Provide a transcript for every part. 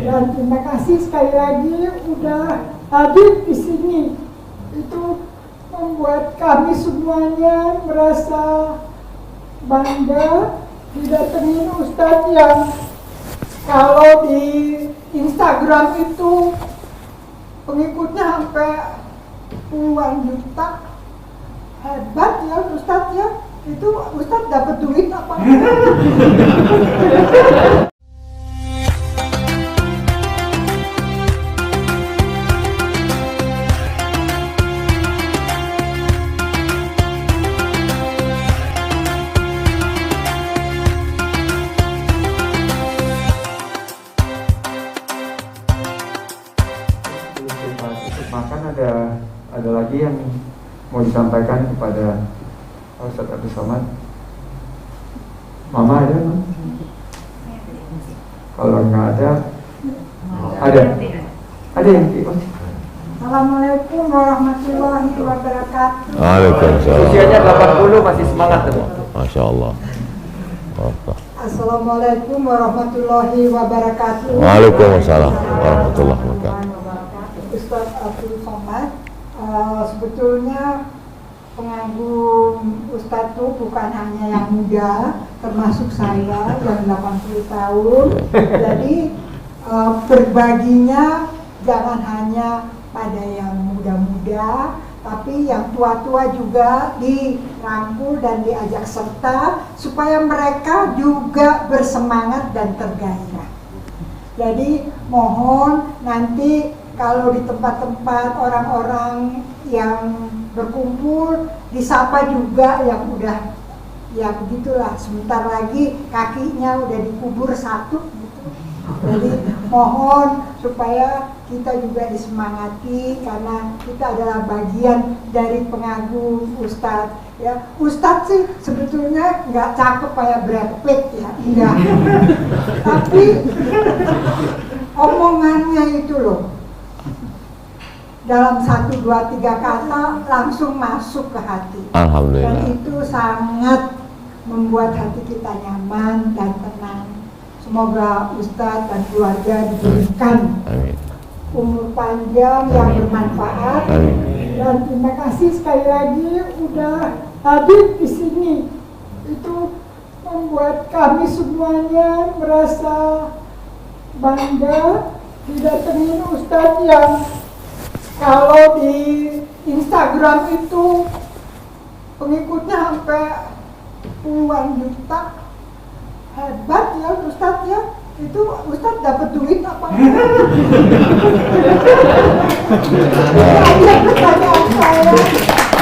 Dan terima kasih sekali lagi udah hadir di sini. Itu membuat kami semuanya merasa bangga didatengin Ustadz yang kalau di Instagram itu pengikutnya sampai puluhan juta. Hebat ya Ustadz ya. Itu Ustadz dapat duit apa? Makan ada lagi yang mau disampaikan kepada Ustaz Abdul Somad. Mama ada? No? Kalau nggak ada yang Assalamualaikum warahmatullahi wabarakatuh. Waalaikumsalam. Usianya 80 masih semangat tuh. Masya Allah. Assalamualaikum warahmatullahi wabarakatuh. Waalaikumsalam warahmatullahi wabarakatuh. Ustaz Abdul Somad, sebetulnya pengagum Ustadz itu bukan hanya yang muda, termasuk saya yang 80 tahun. Jadi berbaginya jangan hanya pada yang muda-muda, tapi yang tua-tua juga dirangkul dan diajak serta supaya mereka juga bersemangat dan tergairah. Jadi mohon nanti kalau di tempat-tempat orang-orang yang berkumpul disapa juga yang udah ya begitulah, sebentar lagi kakinya udah dikubur satu gitu. Jadi mohon supaya kita juga disemangati karena kita adalah bagian dari pengagum Ustadz ya. Ustadz sih sebetulnya nggak cakep kayak Brad Pitt ya, enggak. Tapi omongannya itu loh, dalam 1, 2, 3 kata langsung masuk ke hati. Alhamdulillah. Dan itu sangat membuat hati kita nyaman dan tenang. Semoga Ustadz dan keluarga diberikan umur panjang yang bermanfaat. Dan terima kasih sekali lagi udah hadir di sini. Itu membuat kami semuanya merasa bangga didatengin Ustadz yang kalau di Instagram itu pengikutnya sampai puluhan juta. Hebat ya Ustadz ya. Itu Ustadz dapat duit apa? Ada pertanyaan saya.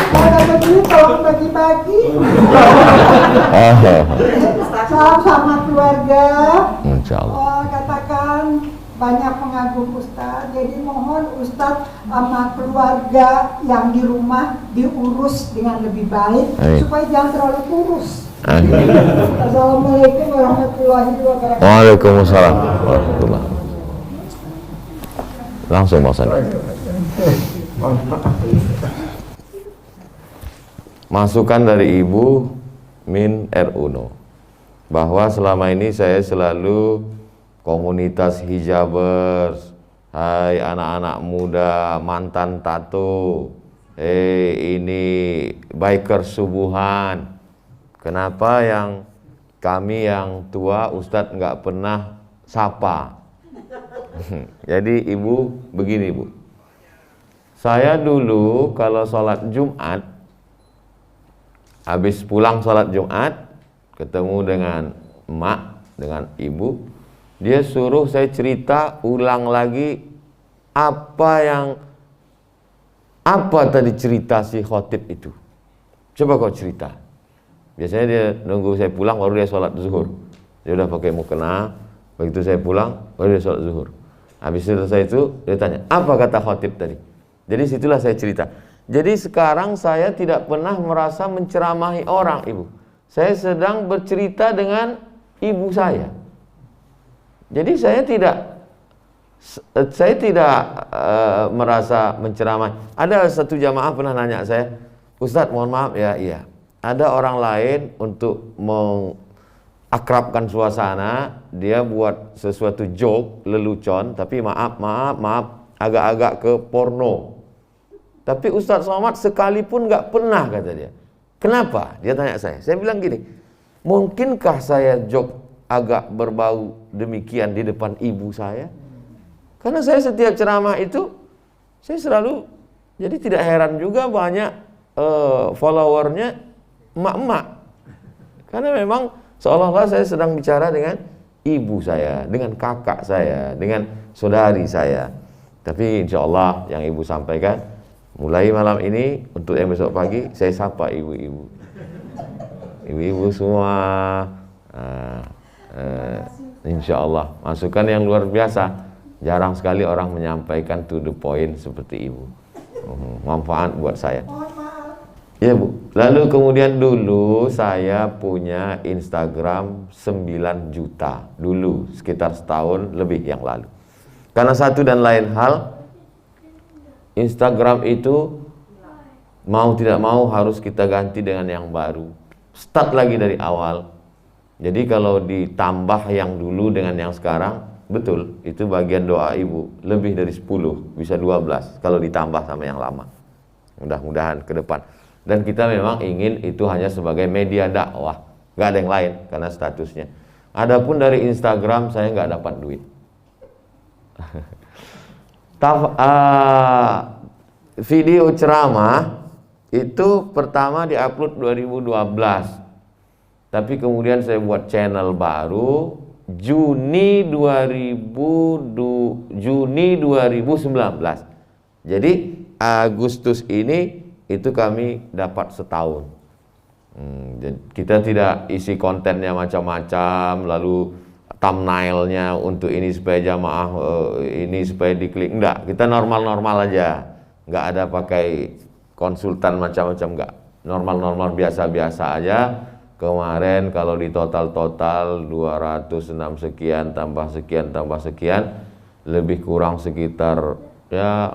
Kalau dapat duit tolong bagi-bagi. Salam sama keluarga. Insyaallah. Katakan banyak pengagum Ustadz, jadi mohon Ustadz sama keluarga yang di rumah diurus dengan lebih baik. Amin. Supaya jangan terlalu kurus. Amin. Assalamualaikum warahmatullahi wabarakatuh. Waalaikumsalam warahmatullahi. Langsung Pak Ustaz. Masukan dari Ibu Min Eruno bahwa selama ini saya selalu komunitas hijabers, hai anak-anak muda mantan tato, ini biker subuhan. Kenapa yang kami yang tua Ustadz nggak pernah sapa? Jadi Ibu begini Bu, saya dulu kalau sholat Jumat, habis pulang sholat Jumat ketemu dengan emak, dengan ibu, dia suruh saya cerita ulang lagi apa tadi cerita si khotib itu. Coba kau cerita. Biasanya dia nunggu saya pulang baru dia sholat zuhur. Dia udah pakai mukena, begitu saya pulang baru dia sholat zuhur. Habis selesai itu dia tanya, apa kata khotib tadi? Jadi situlah saya cerita. Jadi sekarang saya tidak pernah merasa menceramahi orang, Ibu. Saya sedang bercerita dengan ibu saya. Jadi saya tidak merasa menceramai. Ada satu jamaah pernah nanya saya, Ustadz mohon maaf ya, iya. Ada orang lain untuk akrabkan suasana, dia buat sesuatu joke, lelucon, tapi maaf, agak-agak ke porno. Tapi Ustadz Somad sekalipun nggak pernah, kata dia. Kenapa? Dia tanya saya bilang gini, mungkinkah saya joke agak berbau demikian di depan ibu saya? Karena saya setiap ceramah itu, saya selalu, jadi tidak heran juga banyak followernya emak-emak. Karena memang seolah-olah saya sedang bicara dengan ibu saya, dengan kakak saya, dengan saudari saya. Tapi insya Allah yang ibu sampaikan, mulai malam ini, untuk yang besok pagi, saya sapa ibu-ibu. Ibu-ibu semua, insya Allah, masukan yang luar biasa. Jarang sekali orang menyampaikan to the point seperti ibu. Manfaat buat saya. Ya Bu, lalu kemudian dulu saya punya Instagram 9 juta dulu, sekitar setahun lebih yang lalu. Karena satu dan lain hal, Instagram itu mau tidak mau harus kita ganti dengan yang baru. Start lagi dari awal. Jadi kalau ditambah yang dulu dengan yang sekarang, betul, itu bagian doa ibu, lebih dari 10, bisa 12 kalau ditambah sama yang lama. Mudah-mudahan ke depan. Dan kita memang ingin itu hanya sebagai media dakwah, nggak ada yang lain karena statusnya. Adapun dari Instagram saya nggak dapat duit. Video ceramah itu pertama diupload 2012, tapi kemudian saya buat channel baru Juni 2019. Jadi Agustus ini itu kami dapat setahun. Kita tidak isi kontennya macam-macam, lalu thumbnailnya untuk ini supaya jamaah ini supaya diklik, enggak, kita normal-normal aja, enggak ada pakai konsultan macam-macam, enggak, normal-normal biasa-biasa aja. Kemarin kalau di total 206 sekian tambah sekian, lebih kurang sekitar ya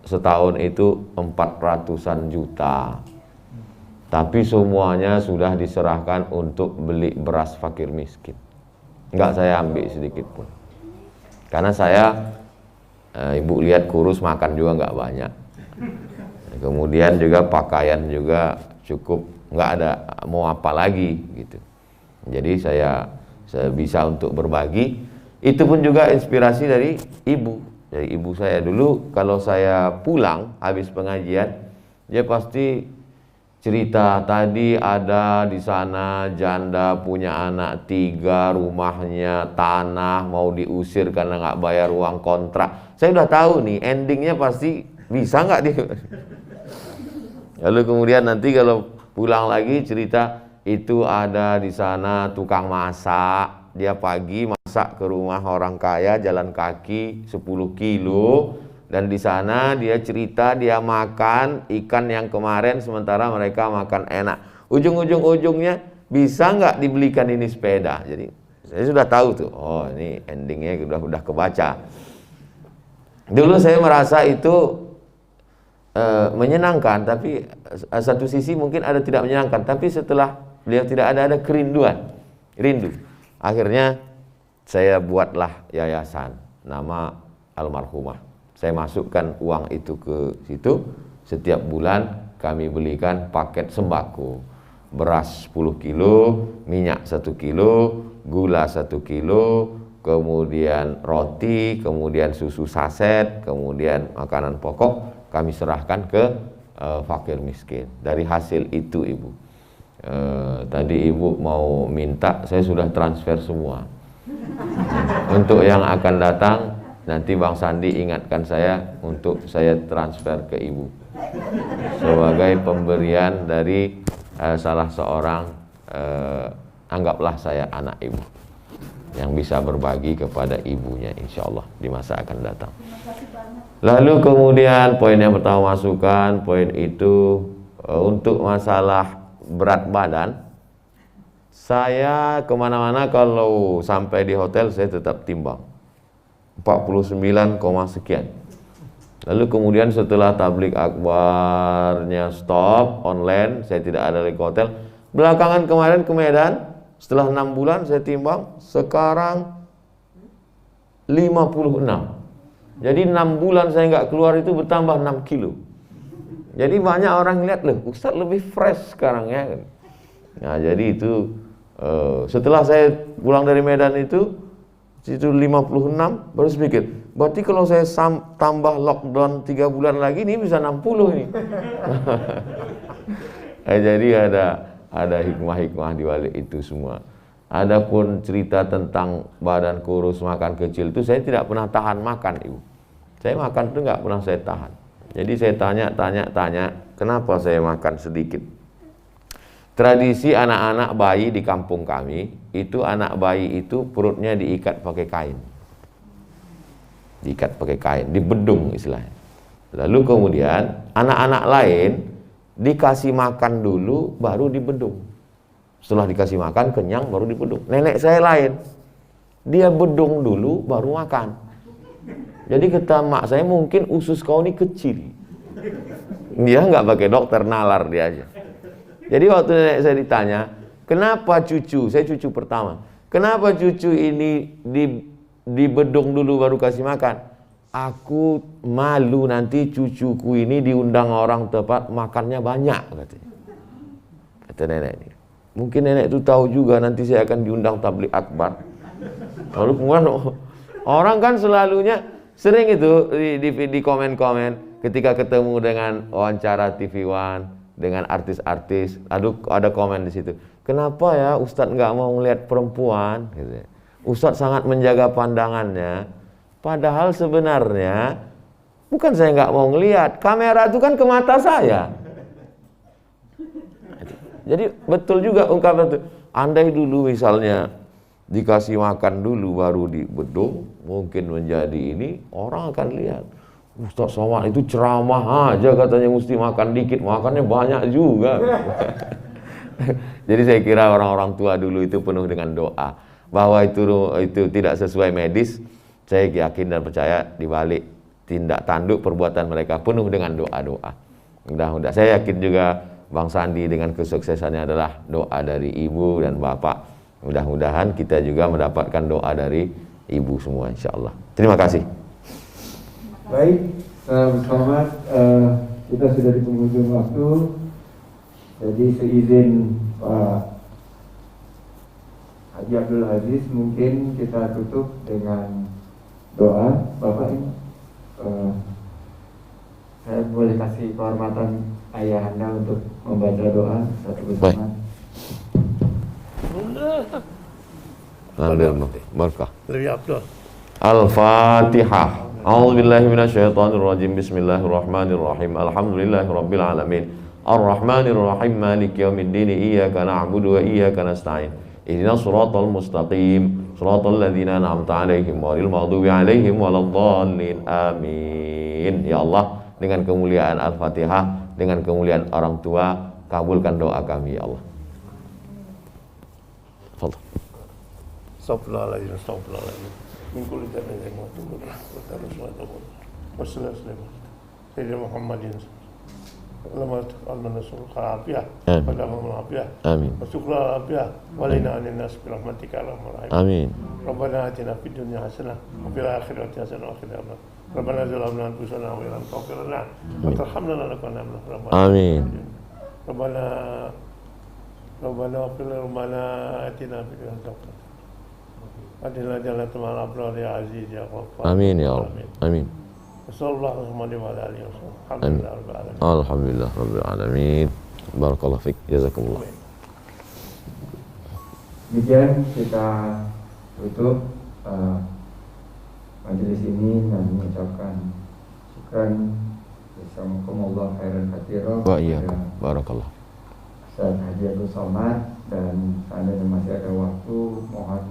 setahun itu 400-an juta. Tapi semuanya sudah diserahkan untuk beli beras fakir miskin. Enggak saya ambil sedikit pun. Karena saya, ibu lihat kurus, makan juga enggak banyak. Kemudian juga pakaian juga cukup, enggak ada mau apa lagi gitu. Jadi saya bisa untuk berbagi. Itu pun juga inspirasi dari ibu. Dari ibu saya dulu, kalau saya pulang habis pengajian, dia pasti cerita, tadi ada di sana janda punya anak 3, rumahnya tanah mau diusir karena nggak bayar uang kontrak. Saya udah tahu nih endingnya pasti bisa nggak dia. Lalu kemudian nanti kalau pulang lagi cerita, itu ada di sana tukang masak. Dia pagi masak ke rumah orang kaya, jalan kaki 10 kilo, dan di sana dia cerita dia makan ikan yang kemarin sementara mereka makan enak. Ujung-ujungnya bisa nggak dibelikan ini sepeda? Jadi saya sudah tahu tuh, oh ini endingnya udah kebaca. Dulu saya merasa itu menyenangkan, tapi satu sisi mungkin ada tidak menyenangkan. Tapi setelah beliau tidak ada kerinduan, rindu. Akhirnya saya buatlah yayasan, nama almarhumah. Saya masukkan uang itu ke situ. Setiap bulan kami belikan paket sembako, beras 10 kilo, minyak 1 kilo, gula 1 kilo, kemudian roti, kemudian susu saset, kemudian makanan pokok. Kami serahkan ke fakir miskin. Dari hasil itu ibu, tadi ibu mau minta, saya sudah transfer semua. Untuk yang akan datang, nanti Bang Sandi ingatkan saya untuk saya transfer ke ibu sebagai pemberian dari salah seorang, anggaplah saya anak ibu yang bisa berbagi kepada ibunya insya Allah di masa akan datang. Lalu kemudian poin yang pertama masukan, poin itu untuk masalah berat badan. Saya kemana-mana kalau sampai di hotel saya tetap timbang 49, sekian. Lalu kemudian setelah tablik akbarnya stop online, saya tidak ada lagi ke hotel. Belakangan kemarin ke Medan, Setelah 6 bulan saya timbang, sekarang 56. Jadi 6 bulan saya nggak keluar itu bertambah 6 kilo. Jadi banyak orang lihat, loh Ustaz lebih fresh sekarang ya. Nah jadi itu setelah saya pulang dari Medan itu 56, baru sedikit. Berarti kalau saya tambah lockdown 3 bulan lagi, ini bisa 60 ini. Jadi ada hikmah-hikmah di balik itu semua. Adapun cerita tentang badan kurus, makan kecil itu saya tidak pernah tahan makan, Ibu. Saya makan itu nggak pernah saya tahan. Jadi saya tanya, kenapa saya makan sedikit? Tradisi anak-anak bayi di kampung kami, itu anak bayi itu perutnya diikat pakai kain. Diikat pakai kain, dibedung istilahnya. Lalu kemudian anak-anak lain dikasih makan dulu baru dibedung. Setelah dikasih makan kenyang baru dibedung. Nenek saya lain, dia bedung dulu baru makan. Jadi kata mak saya, mungkin usus kau ini kecil. Dia nggak pakai dokter, nalar dia aja. Jadi waktu nenek saya ditanya, kenapa cucu, saya cucu pertama, kenapa cucu ini dibedung dulu baru kasih makan? Aku malu nanti cucuku ini diundang orang tempat makannya banyak, katanya. Kata nenek ini. Mungkin nenek itu tahu juga nanti saya akan diundang tabligh akbar. Lalu kemudian orang kan selalunya sering itu di komen-komen ketika ketemu dengan wawancara TV One dengan artis-artis, ada komen di situ. Kenapa ya Ustadz nggak mau ngelihat perempuan? Gitu. Ustadz sangat menjaga pandangannya. Padahal sebenarnya bukan saya nggak mau ngelihat, kamera itu kan ke mata saya. Jadi betul juga ungkapan itu. Andai dulu misalnya dikasih makan dulu baru dibedung, mungkin menjadi ini, orang akan lihat. Ustaz Somad itu ceramah aja katanya mesti makan dikit, makannya banyak juga. Jadi saya kira orang-orang tua dulu itu penuh dengan doa. Bahwa itu tidak sesuai medis, saya yakin dan percaya di balik tindak tanduk perbuatan mereka penuh dengan doa-doa. Mudah-mudahan saya yakin juga Bang Sandi dengan kesuksesannya adalah doa dari ibu dan bapak. Mudah-mudahan kita juga mendapatkan doa dari ibu semua, insyaallah. Terima kasih. Baik, selamat. Kita sudah di penghujung waktu. Jadi seizin Pak Haji Abdul Aziz, mungkin kita tutup dengan doa. Bapak ini, saya boleh kasih kehormatan ayah anda untuk membaca doa satu bersama. Barakah. Lebih Abdul. Al-Fatihah. A'udzubillahi minasyaitonirrajim. Bismillahirrahmanirrahim. Alhamdulillahirabbil alamin. Arrahmanirrahim. Maliki yaumiddin. Iyyaka na'budu wa iyyaka nasta'in. Ihdinas shiratal mustaqim. Shiratal ladzina an'amta 'alaihim ghairil maghdubi 'alaihim waladdallin. Amin. Ya Allah, dengan kemuliaan Al-Fatihah, dengan kemuliaan orang tua, kabulkan doa kami ya Allah. Fadhil. Astagfirullahaladzim, astagfirullahaladzim. Min kulli dhanbin wa tubu ilayhi wa tarusulullah. Wassalamu Sayyidina Muhammadin. Allahumma taqabbal nasrul afiyah wa lahumul afiyah. Amin. Wa syukrul afiyah wa lana anin nas bi rahmatika ya arhamar rahimin. Amin. Rabbana atina fid dunya hasanah wa fil akhirati hasanah wa qina adzabannar. Rabbana zalamna anfusana wa illam taghfir lana wa tarhamna lanakunanna minadh dhalimin. Amin. Rabbana fil rabbana atina fid dunya hasanah. Adilna jannata ma'al abrar ya aziz ya ghaffar. Amin ya Allah. Amin. Sallallahu alaihi wa alihi wasallam. Alhamdulillah rabbil alamin. Barakallahu fik. Jazakumullah. Demikian kita tutup majelis ini dan mengucapkan syukran. Jazakumullah khairan katsiran. Wa iyyakum. Barakallah. Ustaz Haji Abdul Somad, dan seandainya masih ada waktu, mohon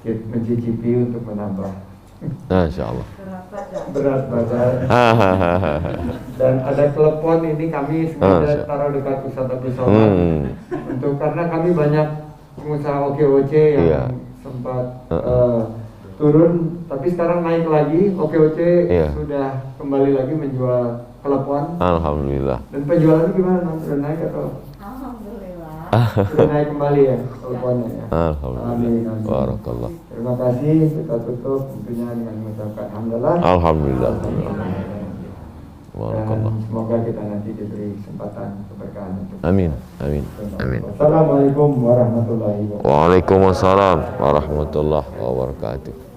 sedikit mencicipi untuk menambah Insyaallah. berat badan. Dan ada telepon ini kami sengaja taruh dekat Ustaz Abdul Somad untuk, karena kami banyak pengusaha OKOC yang sempat turun, tapi sekarang naik lagi. OKOC sudah kembali lagi menjual telepon. Alhamdulillah. Dan penjualannya gimana? Sudah naik atau? Alhamdulillah sudah naik kembali ya teleponnya ya. Alhamdulillah. Amin, amin. Barakallah. Terima kasih, kita tutup tentunya dengan mengucapkan alhamdulillah. Alhamdulillah. Dan Barakallah. semoga kita nanti diberi kesempatan keberkahan untuk Amin. Amin. Amin. Assalamualaikum warahmatullahi wabarakatuh. Waalaikumsalam warahmatullahi wabarakatuh.